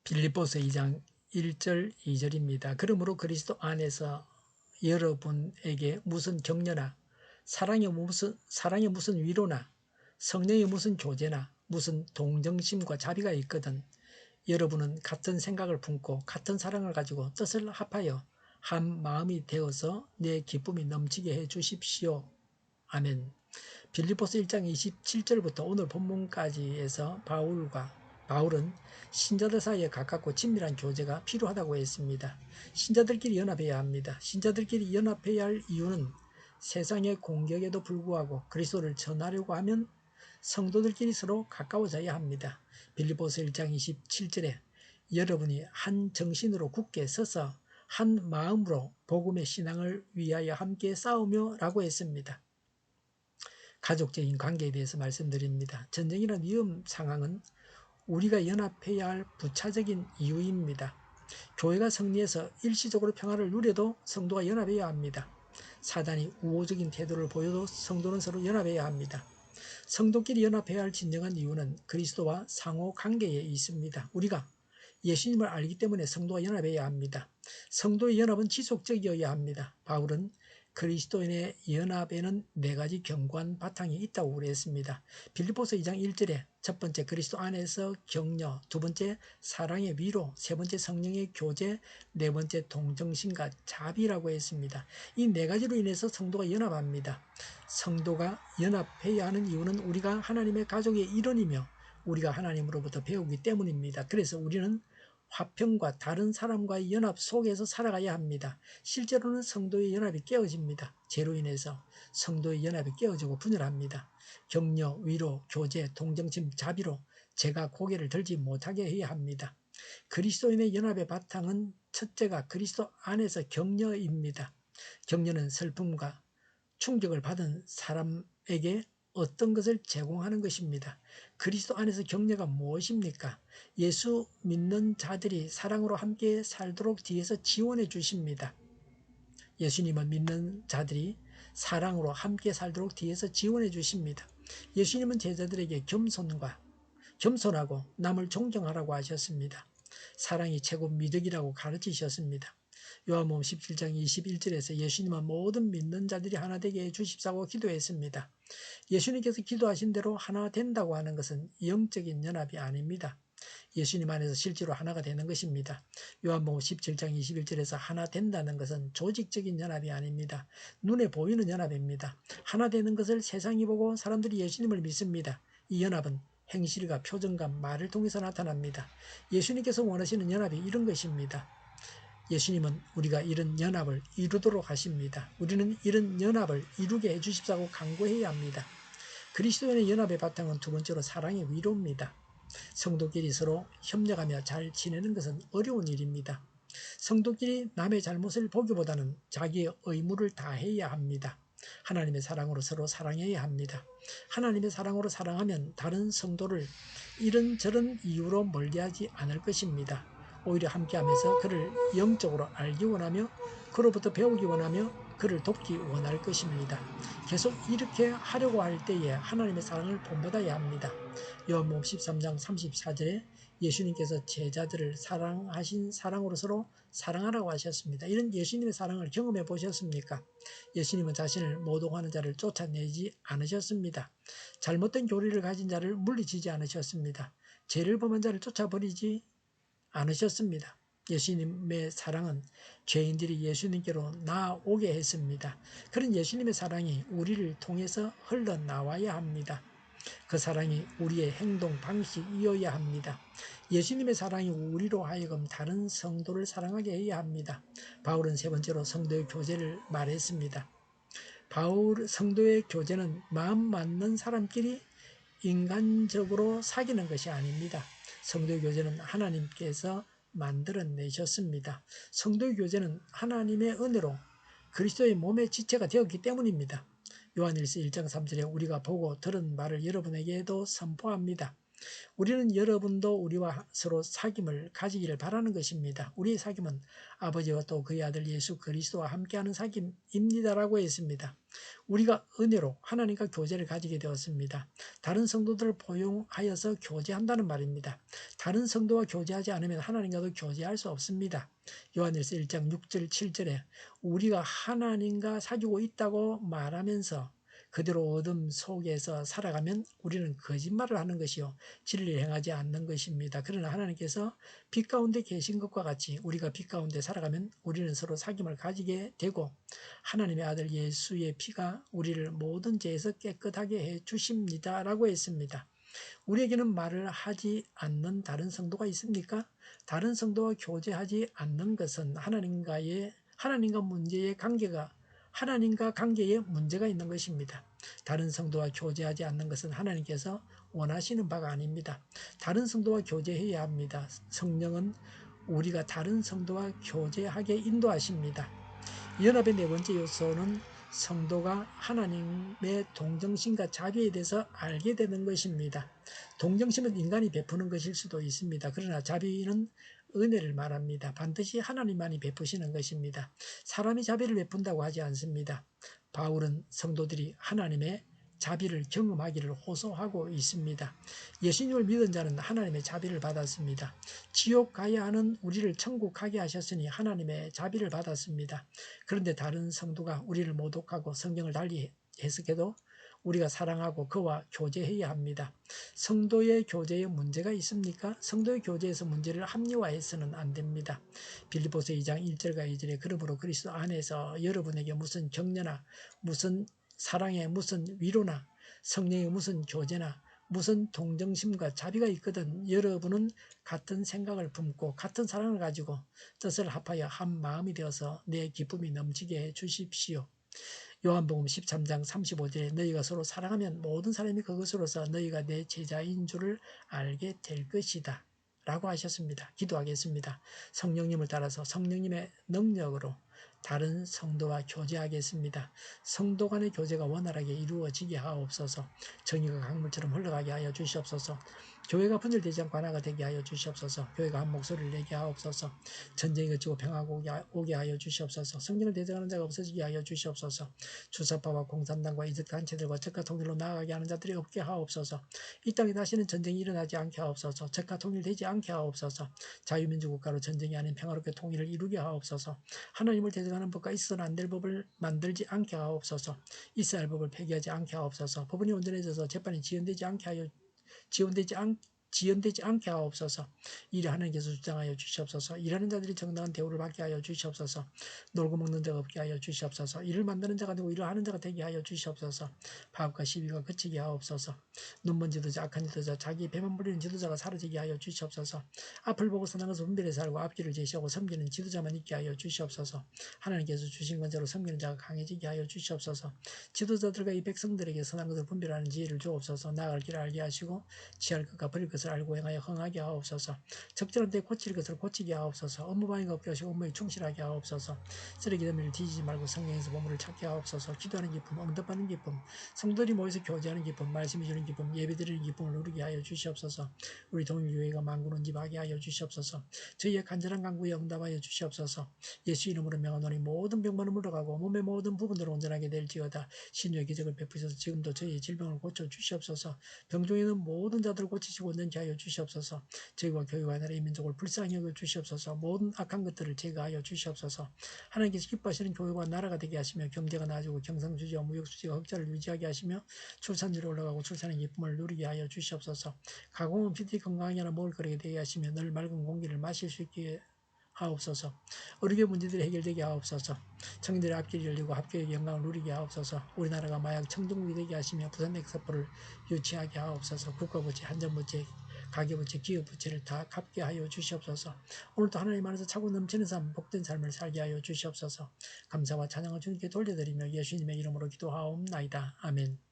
빌립보서 2장 1절 2절입니다. 그러므로 그리스도 안에서 여러분에게 무슨 격려나 사랑의 무슨 위로나 성령의 무슨 교제나 무슨 동정심과 자비가 있거든 여러분은 같은 생각을 품고 같은 사랑을 가지고 뜻을 합하여 한 마음이 되어서 내 기쁨이 넘치게 해 주십시오. 아멘. 빌립보서 1장 27절부터 오늘 본문까지에서 바울은 신자들 사이에 가깝고 친밀한 교제가 필요하다고 했습니다. 신자들끼리 연합해야 합니다. 신자들끼리 연합해야 할 이유는 세상의 공격에도 불구하고 그리스도를 전하려고 하면 성도들끼리 서로 가까워져야 합니다. 빌립보서 1장 27절에 여러분이 한 정신으로 굳게 서서 한 마음으로 복음의 신앙을 위하여 함께 싸우며 라고 했습니다. 가족적인 관계에 대해서 말씀드립니다. 전쟁이란 위험 상황은 우리가 연합해야 할 부차적인 이유입니다. 교회가 승리해서 일시적으로 평화를 누려도 성도가 연합해야 합니다. 사단이 우호적인 태도를 보여도 성도는 서로 연합해야 합니다. 성도끼리 연합해야 할 진정한 이유는 그리스도와 상호 관계에 있습니다. 우리가 예수님을 알기 때문에 성도와 연합해야 합니다. 성도의 연합은 지속적이어야 합니다. 바울은 그리스도인의 연합에는 4가지 견고한 바탕이 있다고 그랬습니다. 빌립보서 2장 1절에 첫 번째 그리스도 안에서 격려, 두 번째 사랑의 위로, 세 번째 성령의 교제, 네 번째 동정심과 자비라고 했습니다. 이 4가지로 인해서 성도가 연합합니다. 성도가 연합해야 하는 이유는 우리가 하나님의 가족의 일원이며 우리가 하나님으로부터 배우기 때문입니다. 그래서 우리는 화평과 다른 사람과의 연합 속에서 살아가야 합니다. 실제로는 성도의 연합이 깨어집니다. 죄로 인해서 성도의 연합이 깨어지고 분열합니다. 격려, 위로, 교제, 동정심, 자비로 제가 고개를 들지 못하게 해야 합니다. 그리스도인의 연합의 바탕은 첫째가 그리스도 안에서 격려입니다. 격려는 슬픔과 충격을 받은 사람에게 어떤 것을 제공하는 것입니다. 그리스도 안에서 격려가 무엇입니까? 예수 믿는 자들이 사랑으로 함께 살도록 뒤에서 지원해 주십니다. 예수님을 믿는 자들이 사랑으로 함께 살도록 뒤에서 지원해 주십니다. 예수님은 제자들에게 겸손하고 남을 존경하라고 하셨습니다. 사랑이 최고 미덕이라고 가르치셨습니다. 요한복음 17장 21절에서 예수님은 모든 믿는 자들이 하나 되게 해주십사고 기도했습니다. 예수님께서 기도하신 대로 하나 된다고 하는 것은 영적인 연합이 아닙니다. 예수님 안에서 실제로 하나가 되는 것입니다. 요한복음 17장 21절에서 하나 된다는 것은 조직적인 연합이 아닙니다. 눈에 보이는 연합입니다. 하나 되는 것을 세상이 보고 사람들이 예수님을 믿습니다. 이 연합은 행실과 표정과 말을 통해서 나타납니다. 예수님께서 원하시는 연합이 이런 것입니다. 예수님은 우리가 이런 연합을 이루도록 하십니다. 우리는 이런 연합을 이루게 해주십사고 간구해야 합니다. 그리스도인의 연합의 바탕은 두 번째로 사랑의 위로입니다. 성도끼리 서로 협력하며 잘 지내는 것은 어려운 일입니다. 성도끼리 남의 잘못을 보기보다는 자기의 의무를 다해야 합니다. 하나님의 사랑으로 서로 사랑해야 합니다. 하나님의 사랑으로 사랑하면 다른 성도를 이런저런 이유로 멀리하지 않을 것입니다. 오히려 함께하면서 그를 영적으로 알기 원하며 그로부터 배우기 원하며 그를 돕기 원할 것입니다. 계속 이렇게 하려고 할 때에 하나님의 사랑을 본받아야 합니다. 요한복음 13장 34절에 예수님께서 제자들을 사랑하신 사랑으로 서로 사랑하라고 하셨습니다. 이런 예수님의 사랑을 경험해 보셨습니까? 예수님은 자신을 모독하는 자를 쫓아내지 않으셨습니다. 잘못된 교리를 가진 자를 물리치지 않으셨습니다. 죄를 범한 자를 쫓아버리지 않으셨습니다. 예수님의 사랑은 죄인들이 예수님께로 나오게 했습니다. 그런 예수님의 사랑이 우리를 통해서 흘러나와야 합니다. 그 사랑이 우리의 행동 방식이어야 합니다. 예수님의 사랑이 우리로 하여금 다른 성도를 사랑하게 해야 합니다. 바울은 세 번째로 성도의 교제를 말했습니다. 성도의 교제는 마음 맞는 사람끼리 인간적으로 사귀는 것이 아닙니다. 성도의 교제는 하나님께서 만들어내셨습니다. 성도의 교제는 하나님의 은혜로 그리스도의 몸의 지체가 되었기 때문입니다. 요한일서 1장 3절에 우리가 보고 들은 말을 여러분에게도 선포합니다. 우리는 여러분도 우리와 서로 사귐을 가지기를 바라는 것입니다. 우리의 사귐은 아버지와 또 그의 아들 예수 그리스도와 함께하는 사귐입니다라고 했습니다. 우리가 은혜로 하나님과 교제를 가지게 되었습니다. 다른 성도들을 포용하여서 교제한다는 말입니다. 다른 성도와 교제하지 않으면 하나님과도 교제할 수 없습니다. 요한일서 1장 6절 7절에 우리가 하나님과 사귀고 있다고 말하면서 그대로 어둠 속에서 살아가면 우리는 거짓말을 하는 것이요 진리를 행하지 않는 것입니다. 그러나 하나님께서 빛 가운데 계신 것과 같이 우리가 빛 가운데 살아가면 우리는 서로 사귐을 가지게 되고 하나님의 아들 예수의 피가 우리를 모든 죄에서 깨끗하게 해 주십니다라고 했습니다. 우리에게는 말을 하지 않는 다른 성도가 있습니까? 다른 성도와 교제하지 않는 것은 하나님과 관계에 문제가 있는 것입니다. 다른 성도와 교제하지 않는 것은 하나님께서 원하시는 바가 아닙니다. 다른 성도와 교제해야 합니다. 성령은 우리가 다른 성도와 교제하게 인도하십니다. 연합의 네 번째 요소는 성도가 하나님의 동정심과 자비에 대해서 알게 되는 것입니다. 동정심은 인간이 베푸는 것일 수도 있습니다. 그러나 자비는 은혜를 말합니다. 반드시 하나님만이 베푸시는 것입니다. 사람이 자비를 베푼다고 하지 않습니다. 바울은 성도들이 하나님의 자비를 경험하기를 호소하고 있습니다. 예수님을 믿은 자는 하나님의 자비를 받았습니다. 지옥 가야 하는 우리를 천국 가게 하셨으니 하나님의 자비를 받았습니다. 그런데 다른 성도가 우리를 모독하고 성경을 달리 해석해도 우리가 사랑하고 그와 교제해야 합니다. 성도의 교제에 문제가 있습니까? 성도의 교제에서 문제를 합리화해서는 안 됩니다. 빌립보서 2장 1절과 2절에 그러므로 그리스도 안에서 여러분에게 무슨 격려나 무슨 사랑에 무슨 위로나 성령의 무슨 교제나 무슨 동정심과 자비가 있거든 여러분은 같은 생각을 품고 같은 사랑을 가지고 뜻을 합하여 한 마음이 되어서 내 기쁨이 넘치게 해 주십시오. 요한복음 13장 35절에 너희가 서로 사랑하면 모든 사람이 그것으로서 너희가 내 제자인 줄을 알게 될 것이다 라고 하셨습니다. 기도하겠습니다. 성령님을 따라서 성령님의 능력으로 다른 성도와 교제하겠습니다. 성도 간의 교제가 원활하게 이루어지게 하옵소서. 정의가 강물처럼 흘러가게 하여 주시옵소서. 교회가 분열되지 않고 하나가 되게 하여 주시옵소서. 교회가 한 목소리를 내게 하옵소서. 전쟁이 그치고 평화가 오게 하여 주시옵소서. 성령을 대적하는 자가 없어지게 하여 주시옵소서. 주사파와 공산당과 이적 단체들과 적과 통일로 나아가게 하는 자들이 없게 하옵소서. 이 땅에 다시는 전쟁이 일어나지 않게 하옵소서. 적과 통일되지 않게 하옵소서. 자유민주국가로 전쟁이 아닌 평화롭게 통일을 이루게 하옵소서. 하나님을 대적하는 법과 있어서는 안 될 법을 만들지 않게 하옵소서. 있어야 할 법을 폐기하지 않게 하옵소서. 법원이 온전해져서 재판이 지연되지 않게 하옵소서. 일을 하나님께서 주장하여 주시옵소서. 일하는 자들이 정당한 대우를 받게 하여 주시옵소서. 놀고 먹는 자가 없게 하여 주시옵소서. 일을 만드는 자가 되고 일을 하는 자가 되게 하여 주시옵소서. 파업과 시비가 그치게 하옵소서. 눈먼 지도자, 악한 지도자, 자기 배만 부리는 지도자가 사라지게 하여 주시옵소서. 앞을 보고 선한 것을 분별해서 알고 앞길을 제시하고 섬기는 지도자만 있게 하여 주시옵소서. 하나님께서 주신 건자로 섬기는 자가 강해지게 하여 주시옵소서. 지도자들과 이 백성들에게 선한 것을 분별하는 지혜를 주옵소서. 나아갈 길을 알게 하시고 취할 것과 버릴 것을 알고 행하여 흥하게 하옵소서. 적절한 때 고칠 것을 고치게 하옵소서. 업무방해가 없게 하시고 업무에 충실하게 하옵소서. 쓰레기 더미를 뒤지지 말고 성경에서 보물을 찾게 하옵소서. 기도하는 기쁨, 응답하는 기쁨, 성도들이 모여서 교제하는 기쁨, 말씀해 주는 기쁨, 예배드리는 기쁨을 누리게 하여 주시옵소서. 우리 동일교회가 만군은 집하게 하여 주시옵소서. 저희의 간절한 간구에 응답하여 주시옵소서. 예수 이름으로 명하노니 모든 병만은 물러가고 몸의 모든 부분으로 온전하게 될지어다. 신유의 기적을 베푸셔서 지금도 저희의 질병을 고쳐 주시옵소서. 병중에 있는 모든 자들을 고치시고 온전케 하여 주시옵소서. 저희와 교회와 나라의 민족을 불쌍히 여겨 주시옵소서. 모든 악한 것들을 제거하여 주시옵소서. 하나님께서 기뻐하시는 교회와 나라가 되게 하시며 경제가 나아지고 경상수지와 무역수지가 흑자를 유지하게 하시며 출산율이 올라가고 출산의 기쁨을 누리게 하여 주시옵소서. 가공은 피디 건강하게 하나 먹을 거리게 되게 하시며 늘 맑은 공기를 마실 수 있게 하옵소서. 의료계 문제들이 해결되게 하옵소서. 청년들의 앞길이 열리고 합교의 영광을 누리게 하옵소서. 우리나라가 마약 청정국이 되게 하시며 부산 엑스포를 유치하게 하옵소서. 국가부채, 한전부채, 가계부채, 기업부채를 다 갚게 하여 주시옵소서. 오늘도 하나님 안에서 차고 넘치는 삶, 복된 삶을 살게 하여 주시옵소서. 감사와 찬양을 주님께 돌려드리며 예수님의 이름으로 기도하옵나이다. 아멘.